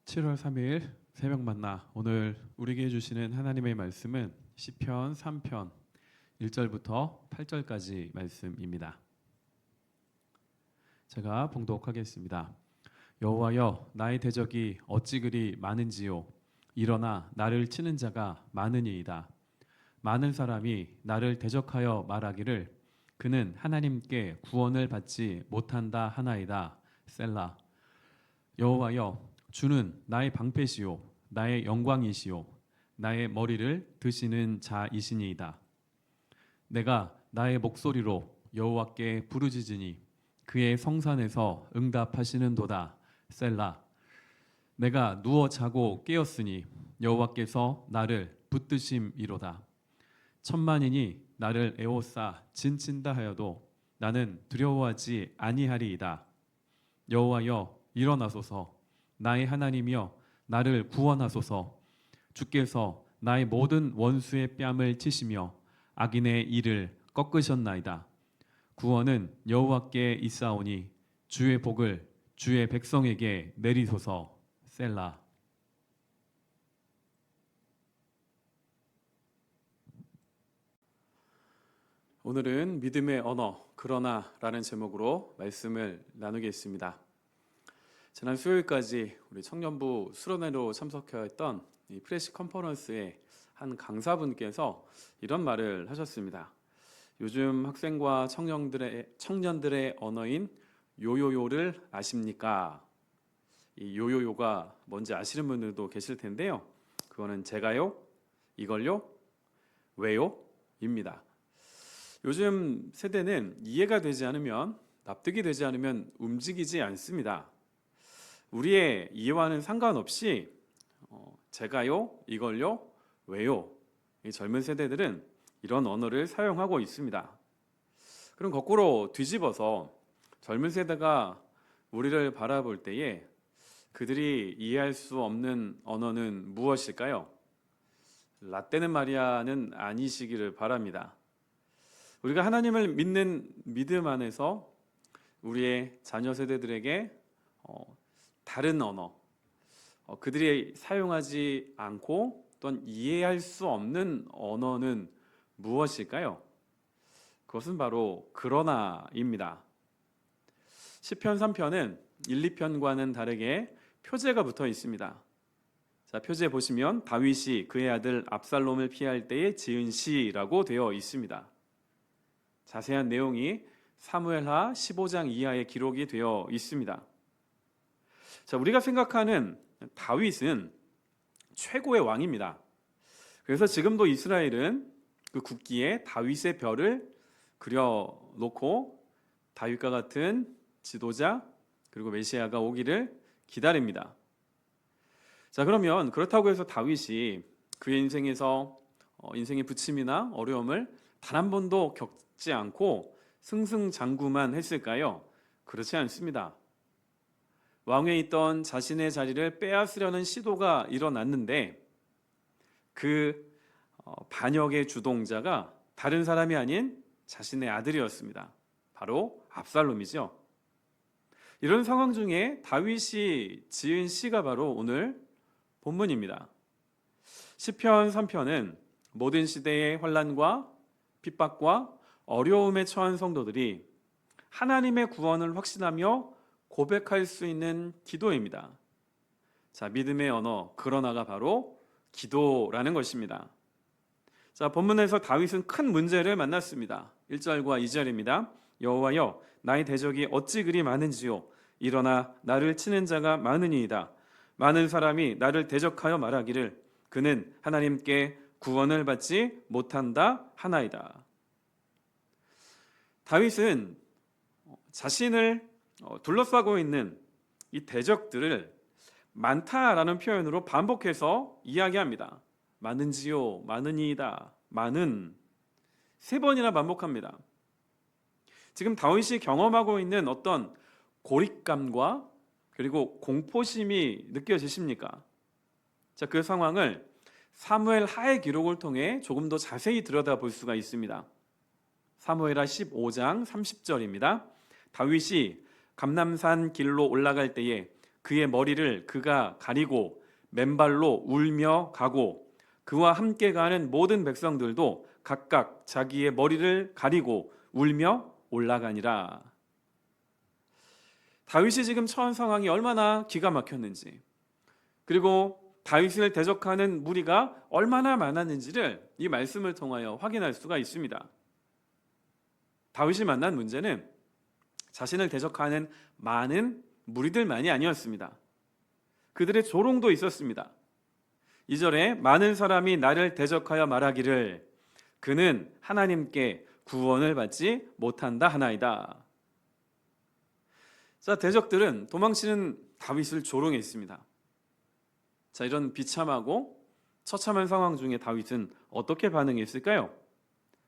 7월 3일 새벽 만나 오늘 우리에게 주시는 하나님의 말씀은 시편 3편 1절부터 8절까지 말씀입니다. 제가 봉독하겠습니다. 여호와여, 나의 대적이 어찌 그리 많은지요. 일어나 나를 치는 자가 많으니이다. 많은 사람이 나를 대적하여 말하기를 그는 하나님께 구원을 받지 못한다 하나이다. 셀라. 여호와여, 주는 나의 방패시요 나의 영광이시요 나의 머리를 드시는 자이시니이다. 내가 나의 목소리로 여호와께 부르짖으니 그의 성산에서 응답하시는도다. 셀라. 내가 누워 자고 깨었으니 여호와께서 나를 붙드심이로다. 천만인이 나를 에워싸 진친다 하여도 나는 두려워하지 아니하리이다. 여호와여, 일어나소서. 나의 하나님이여, 나를 구원하소서. 주께서 나의 모든 원수의 뺨을 치시며 악인의 이를 꺾으셨나이다. 구원은 여호와께 있사오니 주의 복을 주의 백성에게 내리소서. 셀라. 오늘은 믿음의 언어 그러나라는 제목으로 말씀을 나누겠습니다. 지난 수요일까지 우리 청년부 수련회로 참석했던 이 프레시 컨퍼런스의 한 강사분께서 이런 말을 하셨습니다. 요즘 학생과 청년들의 언어인 요요요를 아십니까? 이 요요요가 뭔지 아시는 분들도 계실 텐데요. 그거는 제가요, 이걸요, 왜요? 입니다. 요즘 세대는 이해가 되지 않으면, 납득이 되지 않으면 움직이지 않습니다. 우리의 이해와는 상관없이 제가요, 이걸요, 왜요? 이 젊은 세대들은 이런 언어를 사용하고 있습니다. 그럼 거꾸로 뒤집어서 젊은 세대가 우리를 바라볼 때에 그들이 이해할 수 없는 언어는 무엇일까요? 라떼는 마리아는 아니시기를 바랍니다. 우리가 하나님을 믿는 믿음 안에서 우리의 자녀 세대들에게 다른 언어, 그들이 사용하지 않고 또한 이해할 수 없는 언어는 무엇일까요? 그것은 바로 그러나입니다. 시편 3편은 1, 2편과는 다르게 표제가 붙어 있습니다. 자, 표제 보시면 다윗이 그의 아들 압살롬을 피할 때에 지은 시라고 되어 있습니다. 자세한 내용이 사무엘하 15장 이하에 기록이 되어 있습니다. 자, 우리가 생각하는 다윗은 최고의 왕입니다. 그래서 지금도 이스라엘은 그 국기에 다윗의 별을 그려놓고 다윗과 같은 지도자 그리고 메시아가 오기를 기다립니다. 자, 그러면 그렇다고 해서 다윗이 그의 인생에서 인생의 부침이나 어려움을 단 한 번도 겪지 않고 승승장구만 했을까요? 그렇지 않습니다. 왕위에 있던 자신의 자리를 빼앗으려는 시도가 일어났는데 그 반역의 주동자가 다른 사람이 아닌 자신의 아들이었습니다. 바로 압살롬이죠. 이런 상황 중에 다윗이 지은 시가 바로 오늘 본문입니다. 시편 3편은 모든 시대의 환난과 핍박과 어려움에 처한 성도들이 하나님의 구원을 확신하며 고백할 수 있는 기도입니다. 자, 믿음의 언어 그러나가 바로 기도라는 것입니다. 자, 본문에서 다윗은 큰 문제를 만났습니다. 1절과 2절입니다. 여호와여, 나의 대적이 어찌 그리 많은지요. 일어나 나를 치는 자가 많으니이다. 많은 사람이 나를 대적하여 말하기를 그는 하나님께 구원을 받지 못한다 하나이다. 다윗은 자신을 둘러싸고 있는 이 대적들을 많다라는 표현으로 반복해서 이야기합니다. 많은지요, 많으니이다, 많은, 3번이나 반복합니다. 지금 다윗이 경험하고 있는 어떤 고립감과 그리고 공포심이 느껴지십니까? 자, 그 상황을 사무엘 하의 기록을 통해 조금 더 자세히 들여다볼 수가 있습니다. 사무엘하 15장 30절입니다. 다윗이 감람산 길로 올라갈 때에 그의 머리를 그가 가리고 맨발로 울며 가고 그와 함께 가는 모든 백성들도 각각 자기의 머리를 가리고 울며 올라가니라. 다윗이 지금 처한 상황이 얼마나 기가 막혔는지, 그리고 다윗을 대적하는 무리가 얼마나 많았는지를 이 말씀을 통하여 확인할 수가 있습니다. 다윗이 만난 문제는 자신을 대적하는 많은 무리들만이 아니었습니다. 그들의 조롱도 있었습니다. 2절에 많은 사람이 나를 대적하여 말하기를 그는 하나님께 구원을 받지 못한다 하나이다. 자, 대적들은 도망치는 다윗을 조롱했습니다. 자, 이런 비참하고 처참한 상황 중에 다윗은 어떻게 반응했을까요?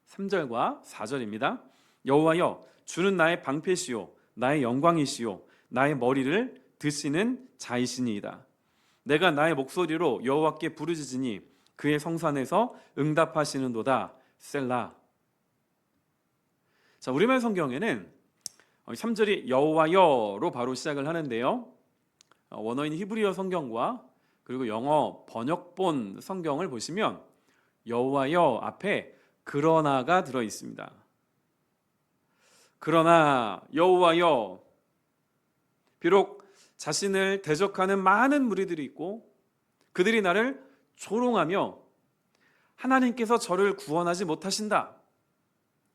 3절과 4절입니다. 여호와여, 주는 나의 방패시요 나의 영광이시요 나의 머리를 드시는 자이시니이다. 내가 나의 목소리로 여호와께 부르짖으니 그의 성산에서 응답하시는도다. 셀라. 자, 우리말 성경에는 3절이 여호와여로 바로 시작을 하는데요, 원어인 히브리어 성경과 그리고 영어 번역본 성경을 보시면 여호와여 앞에 그러나가 들어 있습니다. 그러나 여호와여, 비록 자신을 대적하는 많은 무리들이 있고 그들이 나를 조롱하며 하나님께서 저를 구원하지 못하신다,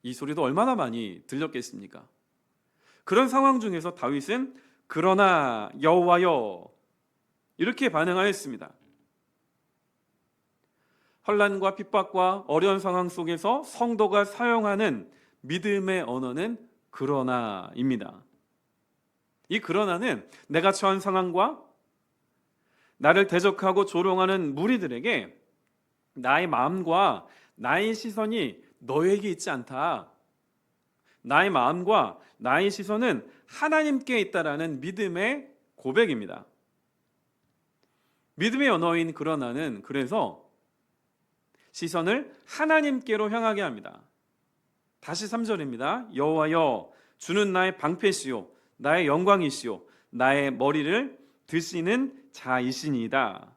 이 소리도 얼마나 많이 들렸겠습니까? 그런 상황 중에서 다윗은 그러나 여호와여 이렇게 반응하였습니다. 환난과 핍박과 어려운 상황 속에서 성도가 사용하는 믿음의 언어는 그러나입니다. 이 그러나는 내가 처한 상황과 나를 대적하고 조롱하는 무리들에게 나의 마음과 나의 시선이 너에게 있지 않다, 나의 마음과 나의 시선은 하나님께 있다라는 믿음의 고백입니다. 믿음의 언어인 그러나는 그래서 시선을 하나님께로 향하게 합니다. 다시 3절입니다. 여호와여, 주는 나의 방패시요 나의 영광이시요 나의 머리를 드시는 자이시니이다.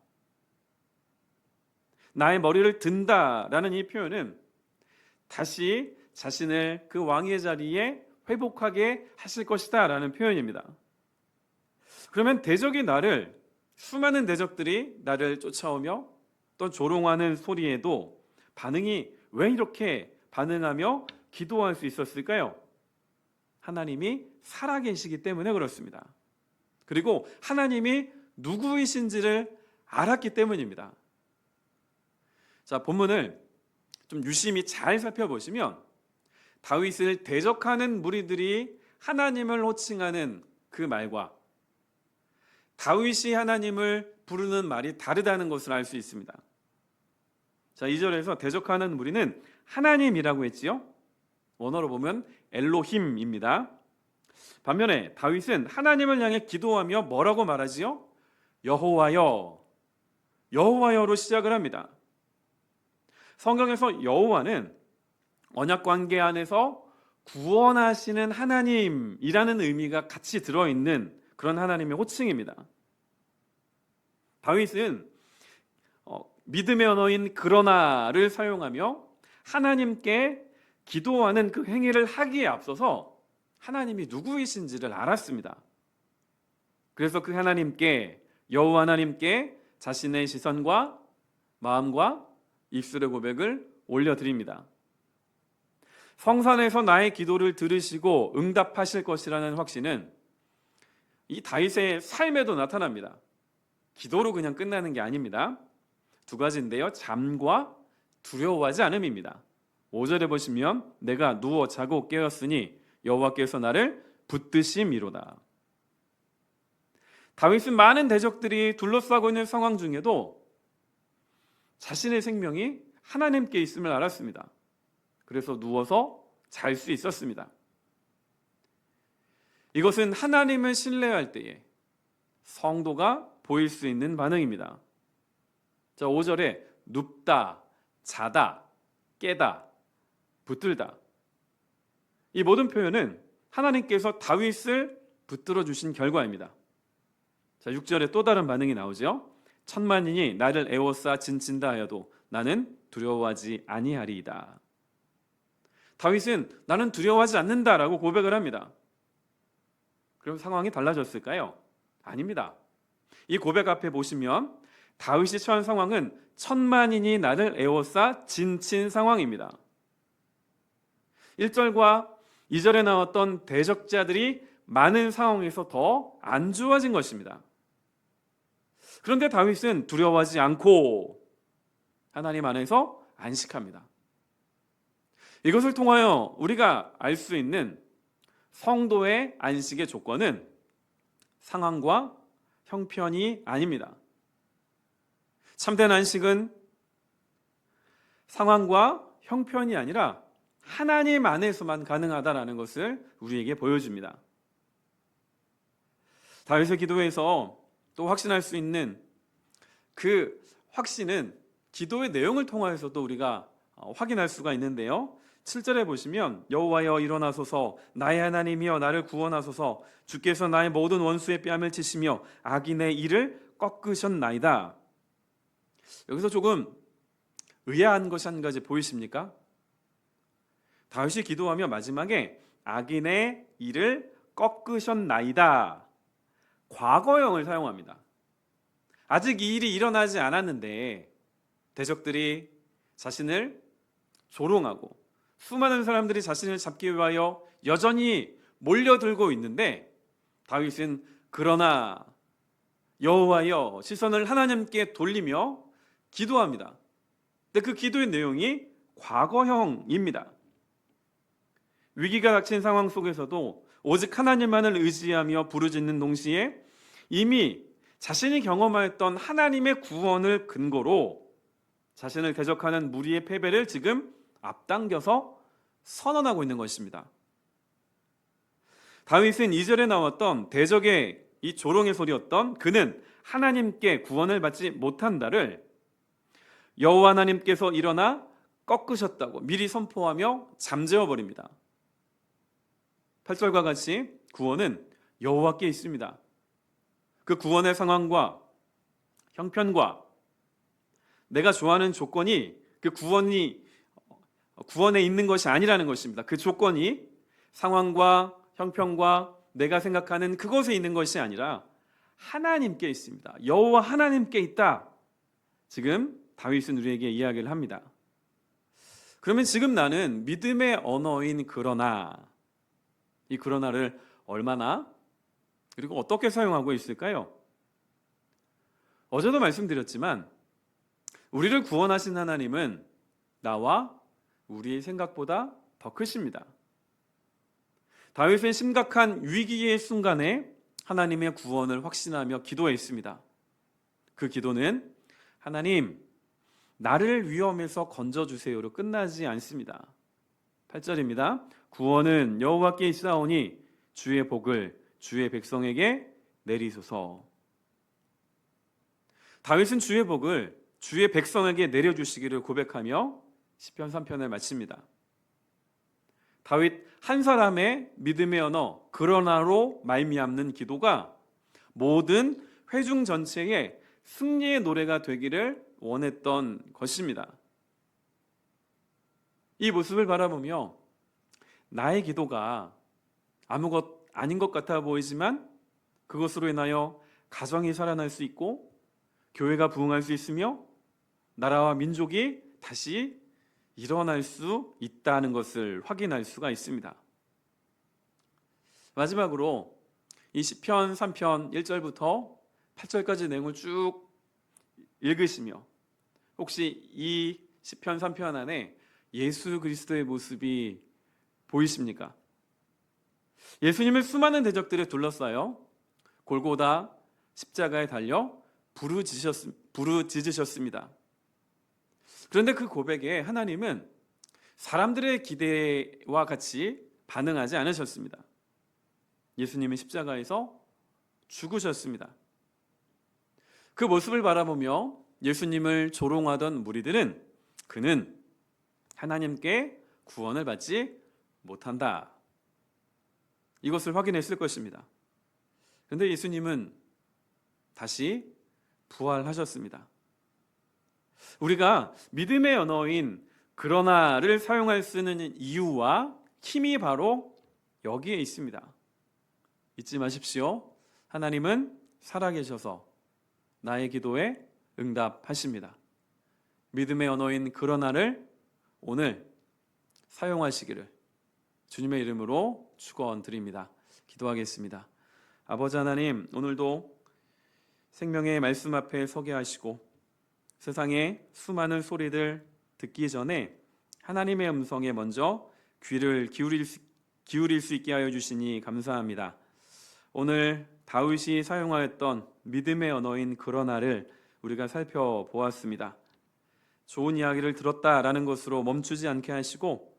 나의 머리를 든다라는 이 표현은 다시 자신을 그 왕의 자리에 회복하게 하실 것이다 라는 표현입니다. 그러면 수많은 대적들이 나를 쫓아오며 또 조롱하는 소리에도 반응이 왜 이렇게 반응하며 기도할 수 있었을까요? 하나님이 살아계시기 때문에 그렇습니다. 그리고 하나님이 누구이신지를 알았기 때문입니다. 자, 본문을 좀 유심히 잘 살펴보시면 다윗을 대적하는 무리들이 하나님을 호칭하는 그 말과 다윗이 하나님을 부르는 말이 다르다는 것을 알 수 있습니다. 자, 2절에서 대적하는 무리는 하나님이라고 했지요. 원어로 보면 엘로힘입니다. 반면에 다윗은 하나님을 향해 기도하며 뭐라고 말하지요? 여호와여, 여호와여로 시작을 합니다. 성경에서 여호와는 언약 관계 안에서 구원하시는 하나님이라는 의미가 같이 들어있는 그런 하나님의 호칭입니다. 다윗은 믿음의 언어인 그러나를 사용하며 하나님께 기도하는 그 행위를 하기에 앞서서 하나님이 누구이신지를 알았습니다. 그래서 그 하나님께, 여호와 하나님께 자신의 시선과 마음과 입술의 고백을 올려드립니다. 성산에서 나의 기도를 들으시고 응답하실 것이라는 확신은 이 다윗의 삶에도 나타납니다. 기도로 그냥 끝나는 게 아닙니다. 두 가지인데요, 잠과 두려워하지 않음입니다. 5절에 보시면 내가 누워 자고 깨었으니 여호와께서 나를 붙드심이로다. 다윗은 많은 대적들이 둘러싸고 있는 상황 중에도 자신의 생명이 하나님께 있음을 알았습니다. 그래서 누워서 잘 수 있었습니다. 이것은 하나님을 신뢰할 때에 성도가 보일 수 있는 반응입니다. 자, 5절에 눕다, 자다, 깨다, 붙들다, 이 모든 표현은 하나님께서 다윗을 붙들어 주신 결과입니다. 자, 6절에 또 다른 반응이 나오죠. 천만인이 나를 에워싸 진친다 하여도 나는 두려워하지 아니하리이다. 다윗은 나는 두려워하지 않는다라고 고백을 합니다. 그럼 상황이 달라졌을까요? 아닙니다. 이 고백 앞에 보시면 다윗이 처한 상황은 천만인이 나를 에워싸 진친 상황입니다. 1절과 2절에 나왔던 대적자들이 많은 상황에서 더 안 좋아진 것입니다. 그런데 다윗은 두려워하지 않고 하나님 안에서 안식합니다. 이것을 통하여 우리가 알 수 있는 성도의 안식의 조건은 상황과 형편이 아닙니다. 참된 안식은 상황과 형편이 아니라 하나님 안에서만 가능하다라는 것을 우리에게 보여줍니다. 다윗의 기도에서 또 확신할 수 있는 그 확신은 기도의 내용을 통하여서도 우리가 확인할 수가 있는데요. 7절에 보시면 여호와여 일어나소서 나의 하나님이여 나를 구원하소서 주께서 나의 모든 원수의 뺨을 치시며 악인의 이를 꺾으셨나이다. 여기서 조금 의아한 것이 한 가지 보이십니까? 다윗이 기도하며 마지막에 악인의 이를 꺾으셨나이다. 과거형을 사용합니다. 아직 이 일이 일어나지 않았는데 대적들이 자신을 조롱하고 수많은 사람들이 자신을 잡기 위하여 여전히 몰려들고 있는데 다윗은 그러나 여호와여 시선을 하나님께 돌리며 기도합니다. 근데 그 기도의 내용이 과거형입니다. 위기가 닥친 상황 속에서도 오직 하나님만을 의지하며 부르짖는 동시에 이미 자신이 경험하였던 하나님의 구원을 근거로 자신을 대적하는 무리의 패배를 지금 앞당겨서 선언하고 있는 것입니다. 다윗은 2절에 나왔던 대적의 이 조롱의 소리였던 그는 하나님께 구원을 받지 못한다를 여호와 하나님께서 일어나 꺾으셨다고 미리 선포하며 잠재워 버립니다. 8절과 같이 구원은 여호와께 있습니다. 그 구원의 상황과 형편과 내가 좋아하는 조건이 그 구원에 있는 것이 아니라는 것입니다. 그 조건이 상황과 형편과 내가 생각하는 그것에 있는 것이 아니라 하나님께 있습니다. 여호와 하나님께 있다. 지금 다윗은 우리에게 이야기를 합니다. 그러면 지금 나는 믿음의 언어인 그러나 이 그러나를 얼마나 그리고 어떻게 사용하고 있을까요? 어제도 말씀드렸지만 우리를 구원하신 하나님은 나와 우리의 생각보다 더 크십니다. 다윗은 심각한 위기의 순간에 하나님의 구원을 확신하며 기도했습니다. 그 기도는 하나님 나를 위험에서 건져주세요로 끝나지 않습니다. 8절입니다. 구원은 여호와께 있사오니 주의 복을 주의 백성에게 내리소서. 다윗은 주의 복을 주의 백성에게 내려주시기를 고백하며 시편 3편을 마칩니다. 다윗 한 사람의 믿음의 언어 그러나로 말미암는 기도가 모든 회중 전체의 승리의 노래가 되기를 원했던 것입니다. 이 모습을 바라보며 나의 기도가 아무것 아닌 것 같아 보이지만 그것으로 인하여 가정이 살아날 수 있고 교회가 부흥할 수 있으며 나라와 민족이 다시 일어날 수 있다는 것을 확인할 수가 있습니다. 마지막으로 이 시편 3편 1절부터 8절까지 내용을 쭉 읽으시며 혹시 이 시편 3편 안에 예수 그리스도의 모습이 보이십니까? 예수님을 수많은 대적들에 둘러싸여 골고다 십자가에 달려 부르짖으셨습니다. 그런데 그 고백에 하나님은 사람들의 기대와 같이 반응하지 않으셨습니다. 예수님은 십자가에서 죽으셨습니다. 그 모습을 바라보며 예수님을 조롱하던 무리들은 그는 하나님께 구원을 받지 못한다. 이것을 확인했을 것입니다. 그런데 예수님은 다시 부활하셨습니다. 우리가 믿음의 언어인 그러나를 사용할 수 있는 이유와 힘이 바로 여기에 있습니다. 잊지 마십시오. 하나님은 살아계셔서 나의 기도에 응답하십니다. 믿음의 언어인 그러나를 오늘 사용하시기를 주님의 이름으로 축원드립니다. 기도하겠습니다. 아버지 하나님, 오늘도 생명의 말씀 앞에 서게 하시고 세상의 수많은 소리들 듣기 전에 하나님의 음성에 먼저 귀를 기울일 수 있게 하여 주시니 감사합니다. 오늘 다윗이 사용하였던 믿음의 언어인 그러나를 우리가 살펴보았습니다. 좋은 이야기를 들었다라는 것으로 멈추지 않게 하시고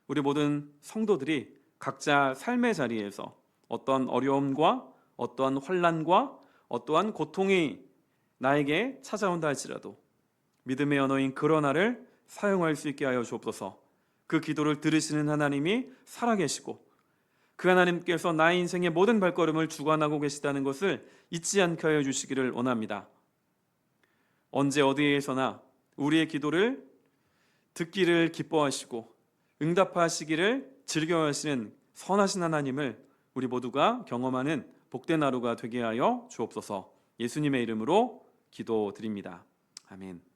우리 모든 성도들이 각자 삶의 자리에서 어떤 어려움과 어떠한 환난과 어떠한 고통이 나에게 찾아온다 할지라도 믿음의 언어인 그러나를 사용할 수 있게 하여 주옵소서. 그 기도를 들으시는 하나님이 살아계시고 그 하나님께서 나의 인생의 모든 발걸음을 주관하고 계시다는 것을 잊지 않게 하여 주시기를 원합니다. 언제 어디에서나 우리의 기도를 듣기를 기뻐하시고 응답하시기를 즐겨하시는 선하신 하나님을 우리 모두가 경험하는 복된 하루가 되게 하여 주옵소서. 예수님의 이름으로 기도드립니다. 아멘.